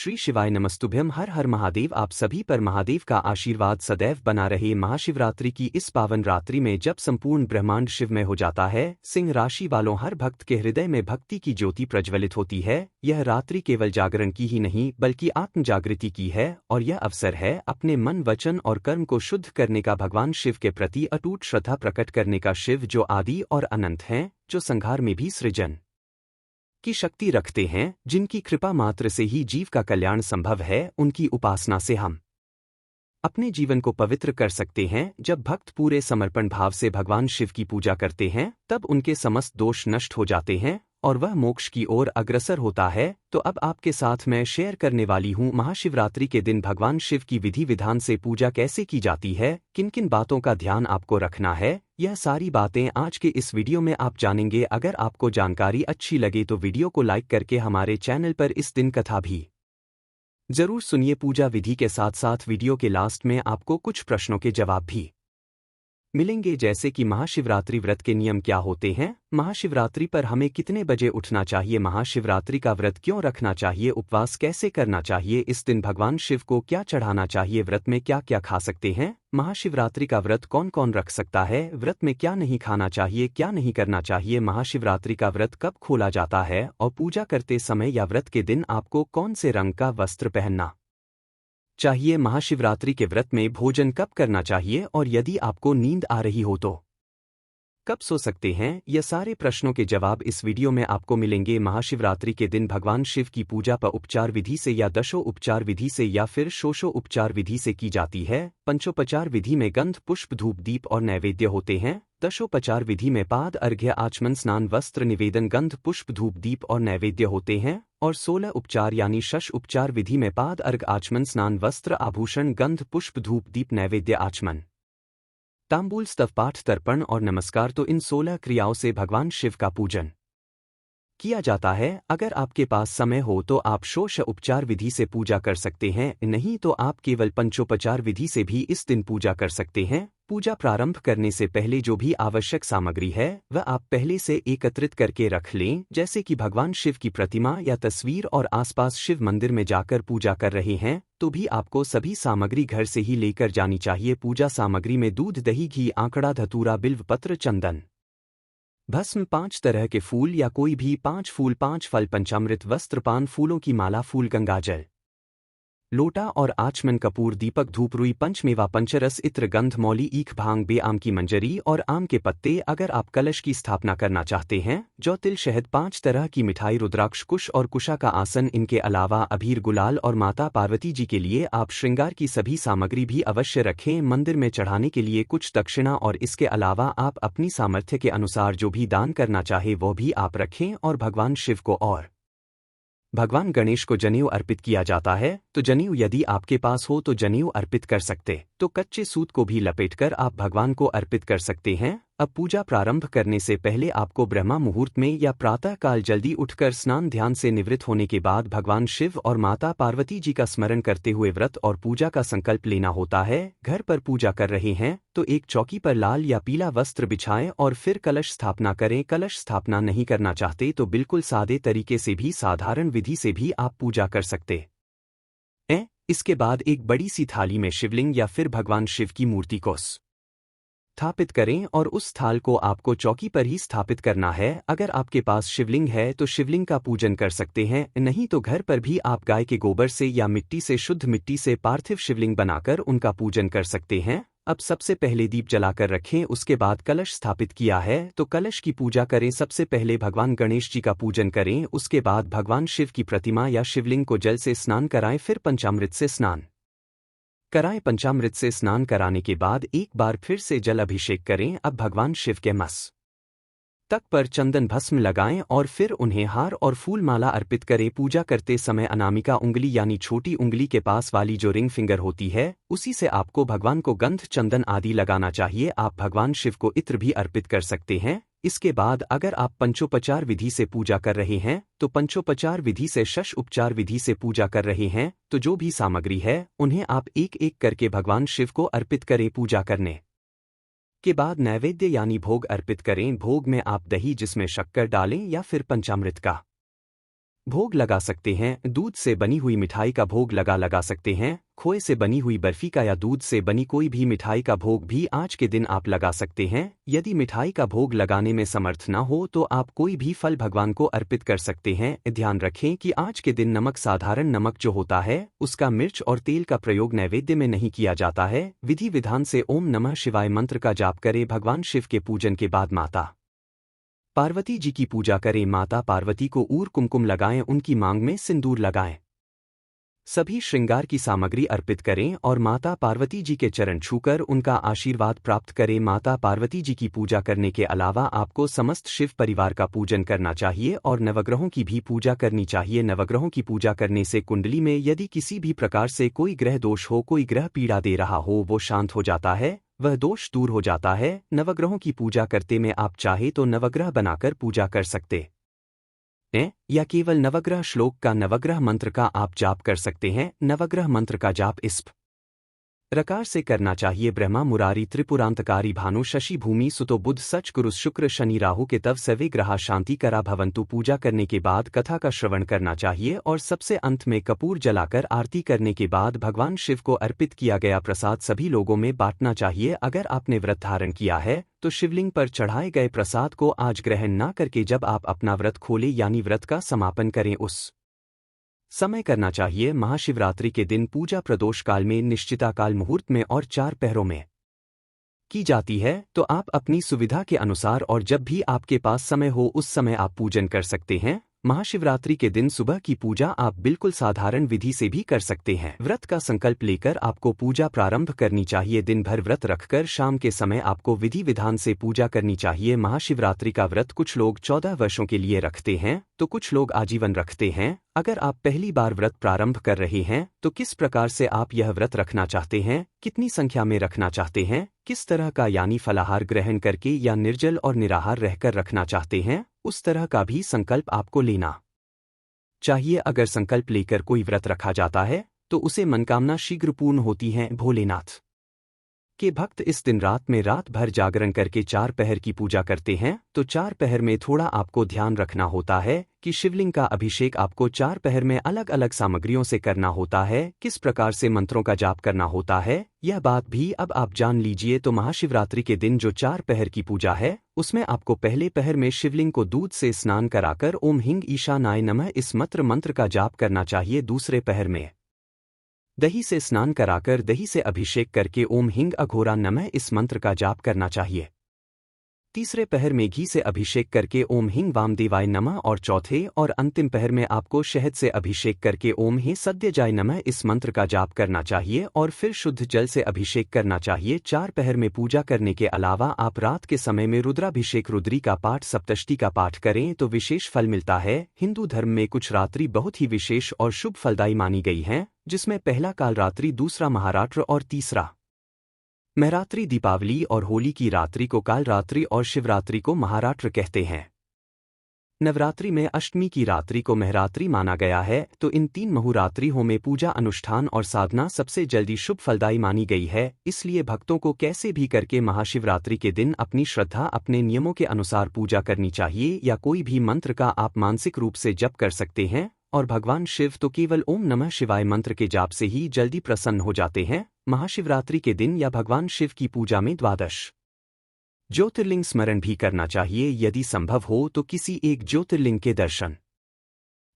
श्री शिवाय नमस्तुभ्यम। हर हर महादेव। आप सभी पर महादेव का आशीर्वाद सदैव बना रहे। महाशिवरात्रि की इस पावन रात्रि में जब संपूर्ण ब्रह्मांड शिवमय हो जाता है, सिंह राशि वालों हर भक्त के हृदय में भक्ति की ज्योति प्रज्वलित होती है। यह रात्रि केवल जागरण की ही नहीं बल्कि आत्म जागृति की है और यह अवसर है अपने मन, वचन और कर्म को शुद्ध करने का, भगवान शिव के प्रति अटूट श्रद्धा प्रकट करने का। शिव जो आदि और अनंत हैं, जो संहार में भी सृजन की शक्ति रखते हैं, जिनकी कृपा मात्र से ही जीव का कल्याण संभव है, उनकी उपासना से हम अपने जीवन को पवित्र कर सकते हैं। जब भक्त पूरे समर्पण भाव से भगवान शिव की पूजा करते हैं, तब उनके समस्त दोष नष्ट हो जाते हैं और वह मोक्ष की ओर अग्रसर होता है। तो अब आपके साथ मैं शेयर करने वाली हूँ महाशिवरात्रि के दिन भगवान शिव की विधि विधान से पूजा कैसे की जाती है, किन किन बातों का ध्यान आपको रखना है। यह सारी बातें आज के इस वीडियो में आप जानेंगे। अगर आपको जानकारी अच्छी लगे तो वीडियो को लाइक करके हमारे चैनल पर इस दिन कथा भी जरूर सुनिए। पूजा विधि के साथ साथ वीडियो के लास्ट में आपको कुछ प्रश्नों के जवाब भी मिलेंगे, जैसे कि महाशिवरात्रि व्रत के नियम क्या होते हैं, महाशिवरात्रि पर हमें कितने बजे उठना चाहिए, महाशिवरात्रि का व्रत क्यों रखना चाहिए, उपवास कैसे करना चाहिए, इस दिन भगवान शिव को क्या चढ़ाना चाहिए, व्रत में क्या क्या खा सकते हैं, महाशिवरात्रि का व्रत कौन कौन रख सकता है, व्रत में क्या नहीं खाना चाहिए, क्या नहीं करना चाहिए, महाशिवरात्रि का व्रत कब खोला जाता है और पूजा करते समय या व्रत के दिन आपको कौन से रंग का वस्त्र पहनना चाहिए, महाशिवरात्रि के व्रत में भोजन कब करना चाहिए और यदि आपको नींद आ रही हो तो कब सो सकते हैं। ये सारे प्रश्नों के जवाब इस वीडियो में आपको मिलेंगे। महाशिवरात्रि के दिन भगवान शिव की पूजा उपचार विधि से या दशो उपचार विधि से या फिर शोषो उपचार विधि से की जाती है। पंचोपचार विधि में गंध, पुष्प, धूप, दीप और नैवेद्य होते हैं। दशोपचार विधि में पाद अर्घ्य, आचमन, स्नान, वस्त्र निवेदन, गंध, पुष्प, धूप, दीप और नैवेद्य होते हैं। और 16 उपचार यानी शश उपचार विधि में पाद अर्घ, आचमन, स्नान, वस्त्र, आभूषण, गंध, पुष्प, धूप, दीप, नैवेद्य, आचमन, तांबूल, स्तव, पाठ, तर्पण और नमस्कार। तो इन 16 क्रियाओं से भगवान शिव का पूजन किया जाता है। अगर आपके पास समय हो तो आप शोष उपचार विधि से पूजा कर सकते हैं, नहीं तो आप केवल पंचोपचार विधि से भी इस दिन पूजा कर सकते हैं। पूजा प्रारंभ करने से पहले जो भी आवश्यक सामग्री है वह आप पहले से एकत्रित करके रख लें, जैसे कि भगवान शिव की प्रतिमा या तस्वीर और आसपास शिव मंदिर में जाकर पूजा कर रहे हैं तो भी आपको सभी सामग्री घर से ही लेकर जानी चाहिए। पूजा सामग्री में दूध, दही, घी, आंकड़ा, धतूरा, बिल्व पत्र, चंदन, भस्म, 5 तरह के फूल या कोई भी 5 फूल, 5 फल, पंचामृत, वस्त्र, पान, फूलों की माला, फूल, गंगाजल, लोटा और आचमन, कपूर, दीपक, धूप, रुई, पंचमेवा, पंचरस, इत्र, गंध, मौली, ईख, भांग, आम की मंजरी और आम के पत्ते। अगर आप कलश की स्थापना करना चाहते हैं, जौ, तिल, शहद, 5 तरह की मिठाई, रुद्राक्ष, कुश और कुशा का आसन, इनके अलावा अबीर, गुलाल और माता पार्वती जी के लिए आप श्रृंगार की सभी सामग्री भी अवश्य रखें। मंदिर में चढ़ाने के लिए कुछ दक्षिणा और इसके अलावा आप अपनी सामर्थ्य के अनुसार जो भी दान करना चाहे वो भी आप रखें। और भगवान शिव को और भगवान गणेश को जनेऊ अर्पित किया जाता है, तो जनेऊ यदि आपके पास हो तो जनेऊ अर्पित कर सकते, तो कच्चे सूत को भी लपेटकर आप भगवान को अर्पित कर सकते हैं। अब पूजा प्रारंभ करने से पहले आपको ब्रह्मा मुहूर्त में या प्रातःकाल जल्दी उठकर स्नान ध्यान से निवृत्त होने के बाद भगवान शिव और माता पार्वती जी का स्मरण करते हुए व्रत और पूजा का संकल्प लेना होता है। घर पर पूजा कर रहे हैं तो एक चौकी पर लाल या पीला वस्त्र बिछाएं और फिर कलश स्थापना करें। कलश स्थापना नहीं करना चाहते तो बिल्कुल सादे तरीके से भी, साधारण विधि से भी आप पूजा कर सकते हैं। इसके बाद एक बड़ी सी थाली में शिवलिंग या फिर भगवान शिव की मूर्ति को स्थापित करें और उस थाल को आपको चौकी पर ही स्थापित करना है। अगर आपके पास शिवलिंग है तो शिवलिंग का पूजन कर सकते हैं, नहीं तो घर पर भी आप गाय के गोबर से या मिट्टी से, शुद्ध मिट्टी से पार्थिव शिवलिंग बनाकर उनका पूजन कर सकते हैं। अब सबसे पहले दीप जलाकर रखें, उसके बाद कलश स्थापित किया है तो कलश की पूजा करें। सबसे पहले भगवान गणेश जी का पूजन करें, उसके बाद भगवान शिव की प्रतिमा या शिवलिंग को जल से स्नान कराएं, फिर पंचामृत से स्नान कराएं। पंचामृत से स्नान कराने के बाद एक बार फिर से जल अभिषेक करें। अब भगवान शिव के मस्तक पर चंदन भस्म लगाएं और फिर उन्हें हार और फूल माला अर्पित करें। पूजा करते समय अनामिका उंगली यानी छोटी उंगली के पास वाली जो रिंग फिंगर होती है, उसी से आपको भगवान को गंध, चंदन आदि लगाना चाहिए। आप भगवान शिव को इत्र भी अर्पित कर सकते हैं। इसके बाद अगर आप पंचोपचार विधि से पूजा कर रहे हैं तो पंचोपचार विधि से, शश उपचार विधि से पूजा कर रहे हैं तो जो भी सामग्री है उन्हें आप एक एक करके भगवान शिव को अर्पित करें। पूजा करने के बाद नैवेद्य यानी भोग अर्पित करें। भोग में आप दही जिसमें शक्कर डालें या फिर पंचामृत का भोग लगा सकते हैं। दूध से बनी हुई मिठाई का भोग लगा सकते हैं। खोए से बनी हुई बर्फी का या दूध से बनी कोई भी मिठाई का भोग भी आज के दिन आप लगा सकते हैं। यदि मिठाई का भोग लगाने में समर्थ न हो तो आप कोई भी फल भगवान को अर्पित कर सकते हैं। ध्यान रखें कि आज के दिन नमक, साधारण नमक जो होता है, उसका मिर्च और तेल का प्रयोग नैवेद्य में नहीं किया जाता है। विधि विधान से ओम नमः शिवाय मंत्र का जाप करें। भगवान शिव के पूजन के बाद माता पार्वती जी की पूजा करें। माता पार्वती को ऊर कुमकुम लगाएं, उनकी मांग में सिंदूर लगाएं। सभी श्रृंगार की सामग्री अर्पित करें और माता पार्वती जी के चरण छूकर उनका आशीर्वाद प्राप्त करें। माता पार्वती जी की पूजा करने के अलावा आपको समस्त शिव परिवार का पूजन करना चाहिए और नवग्रहों की भी पूजा करनी चाहिए। नवग्रहों की पूजा करने से कुंडली में यदि किसी भी प्रकार से कोई ग्रह दोष हो, कोई ग्रह पीड़ा दे रहा हो, वो शांत हो जाता है, वह दोष दूर हो जाता है। नवग्रहों की पूजा करते में आप चाहे तो नवग्रह बनाकर पूजा कर सकते हैं या केवल नवग्रह श्लोक का, नवग्रह मंत्र का आप जाप कर सकते हैं। नवग्रह मंत्र का जाप इस प्रकार से करना चाहिए: ब्रह्मा मुरारी त्रिपुरांतकारी भानु शशि भूमि सुतो बुध सच गुरु शुक्र शनि राहु के तव सवे ग्रहा शांति करा भवंतु। पूजा करने के बाद कथा का श्रवण करना चाहिए और सबसे अंत में कपूर जलाकर आरती करने के बाद भगवान शिव को अर्पित किया गया प्रसाद सभी लोगों में बांटना चाहिए। अगर आपने व्रत धारण किया है तो शिवलिंग पर चढ़ाए गए प्रसाद को आज ग्रहण न करके जब आप अपना व्रत खोले यानी व्रत का समापन करें उस समय करना चाहिए। महाशिवरात्रि के दिन पूजा प्रदोष काल में, निश्चिताकाल मुहूर्त में और 4 पहरों में की जाती है, तो आप अपनी सुविधा के अनुसार और जब भी आपके पास समय हो उस समय आप पूजन कर सकते हैं। महाशिवरात्रि के दिन सुबह की पूजा आप बिल्कुल साधारण विधि से भी कर सकते हैं। व्रत का संकल्प लेकर आपको पूजा प्रारंभ करनी चाहिए। दिन भर व्रत रखकर शाम के समय आपको विधि विधान से पूजा करनी चाहिए। महाशिवरात्रि का व्रत कुछ लोग 14 वर्षों के लिए रखते हैं तो कुछ लोग आजीवन रखते हैं। अगर आप पहली बार व्रत प्रारंभ कर रहे हैं तो किस प्रकार से आप यह व्रत रखना चाहते हैं, कितनी संख्या में रखना चाहते हैं, किस तरह का यानी फलाहार ग्रहण करके या निर्जल और निराहार रहकर रखना चाहते हैं, उस तरह का भी संकल्प आपको लेना चाहिए। अगर संकल्प लेकर कोई व्रत रखा जाता है तो उसे मनकामना शीघ्र पूर्ण होती है। भोलेनाथ के भक्त इस दिन रात में रात भर जागरण करके 4 पहर की पूजा करते हैं। तो 4 पहर में थोड़ा आपको ध्यान रखना होता है कि शिवलिंग का अभिषेक आपको 4 पहर में अलग अलग सामग्रियों से करना होता है। किस प्रकार से मंत्रों का जाप करना होता है यह बात भी अब आप जान लीजिए। तो महाशिवरात्रि के दिन जो 4 पहर की पूजा है उसमें आपको पहले पहर में शिवलिंग को दूध से स्नान कराकर ओम हिंग ईशानाय नमः इस मंत्र का जाप करना चाहिए। दूसरे पहर में दही से स्नान कराकर दही से अभिषेक करके ओम हिंग अघोरा नमः इस मंत्र का जाप करना चाहिए। तीसरे पहर में घी से अभिषेक करके ओम हिंग वामदेवाय नमः और चौथे और अंतिम पहर में आपको शहद से अभिषेक करके ओम हे सद्यजाय नमः इस मंत्र का जाप करना चाहिए और फिर शुद्ध जल से अभिषेक करना चाहिए। 4 पहर में पूजा करने के अलावा आप रात के समय में रुद्राभिषेक, रुद्री का पाठ, सप्तशती का पाठ करें तो विशेष फल मिलता है। हिंदू धर्म में कुछ रात्रि बहुत ही विशेष और शुभ फलदायी मानी गई हैं, जिसमें पहला कालरात्रि, दूसरा महारात्र और तीसरा महरात्रि। दीपावली और होली की रात्रि को कालरात्रि और शिवरात्रि को महारात्र कहते हैं। नवरात्रि में अष्टमी की रात्रि को महरात्रि माना गया है। तो इन 3 महारात्रियों में पूजा, अनुष्ठान और साधना सबसे जल्दी शुभ फलदायी मानी गई है। इसलिए भक्तों को कैसे भी करके महाशिवरात्रि के दिन अपनी श्रद्धा, अपने नियमों के अनुसार पूजा करनी चाहिए या कोई भी मंत्र का आप मानसिक रूप से जप कर सकते हैं। और भगवान शिव तो केवल ओम नमः शिवाय मंत्र के जाप से ही जल्दी प्रसन्न हो जाते हैं। महाशिवरात्रि के दिन या भगवान शिव की पूजा में 12 ज्योतिर्लिंग स्मरण भी करना चाहिए। यदि संभव हो तो किसी एक ज्योतिर्लिंग के दर्शन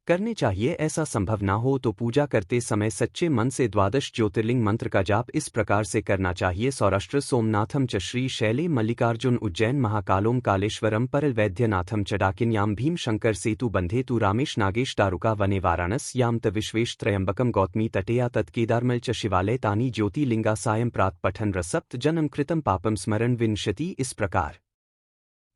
करने चाहिए। ऐसा संभव ना हो तो पूजा करते समय सच्चे मन से 12 ज्योतिर्लिंग मंत्र का जाप इस प्रकार से करना चाहिए: सौराष्ट्र सोमनाथम च श्री शैले मल्लिकार्जुन उज्जैन महाकालोम कालेश्वरम परल वैद्यनाथम च डाकिन्याम भीम शंकर सेतु बंधेतु रामेश नागेश दारुका वने वाराणस याम त विश्वेश त्रयंबकम गौतमी तटेया तत्केदारमल च शिवालय तानी ज्योतिर्लिंगा सायं प्रात पठन रसप्त जन्म कृतम पापम स्मरण विंशति। इस प्रकार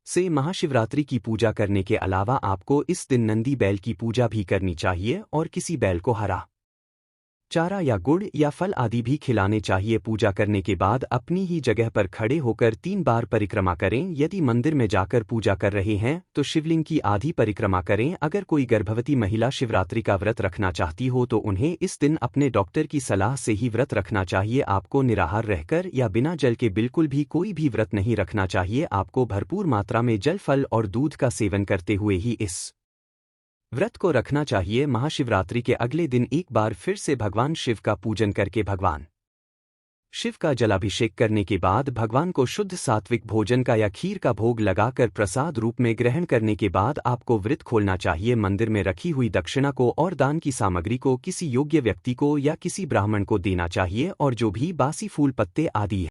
से महाशिवरात्रि की पूजा करने के अलावा आपको इस दिन नंदी बैल की पूजा भी करनी चाहिए और किसी बैल को हरा चारा या गुड़ या फल आदि भी खिलाने चाहिए। पूजा करने के बाद अपनी ही जगह पर खड़े होकर 3 बार परिक्रमा करें। यदि मंदिर में जाकर पूजा कर रहे हैं तो शिवलिंग की आधी परिक्रमा करें। अगर कोई गर्भवती महिला शिवरात्रि का व्रत रखना चाहती हो तो उन्हें इस दिन अपने डॉक्टर की सलाह से ही व्रत रखना चाहिए। आपको निराहार रहकर या बिना जल के बिल्कुल भी कोई भी व्रत नहीं रखना चाहिए। आपको भरपूर मात्रा में जल, फल और दूध का सेवन करते हुए ही इस व्रत को रखना चाहिए। महाशिवरात्रि के अगले दिन एक बार फिर से भगवान शिव का पूजन करके भगवान शिव का जलाभिषेक करने के बाद भगवान को शुद्ध सात्विक भोजन का या खीर का भोग लगाकर प्रसाद रूप में ग्रहण करने के बाद आपको व्रत खोलना चाहिए। मंदिर में रखी हुई दक्षिणा को और दान की सामग्री को किसी योग्य व्यक्ति को या किसी ब्राह्मण को देना चाहिए और जो भी बासी फूल पत्ते आदि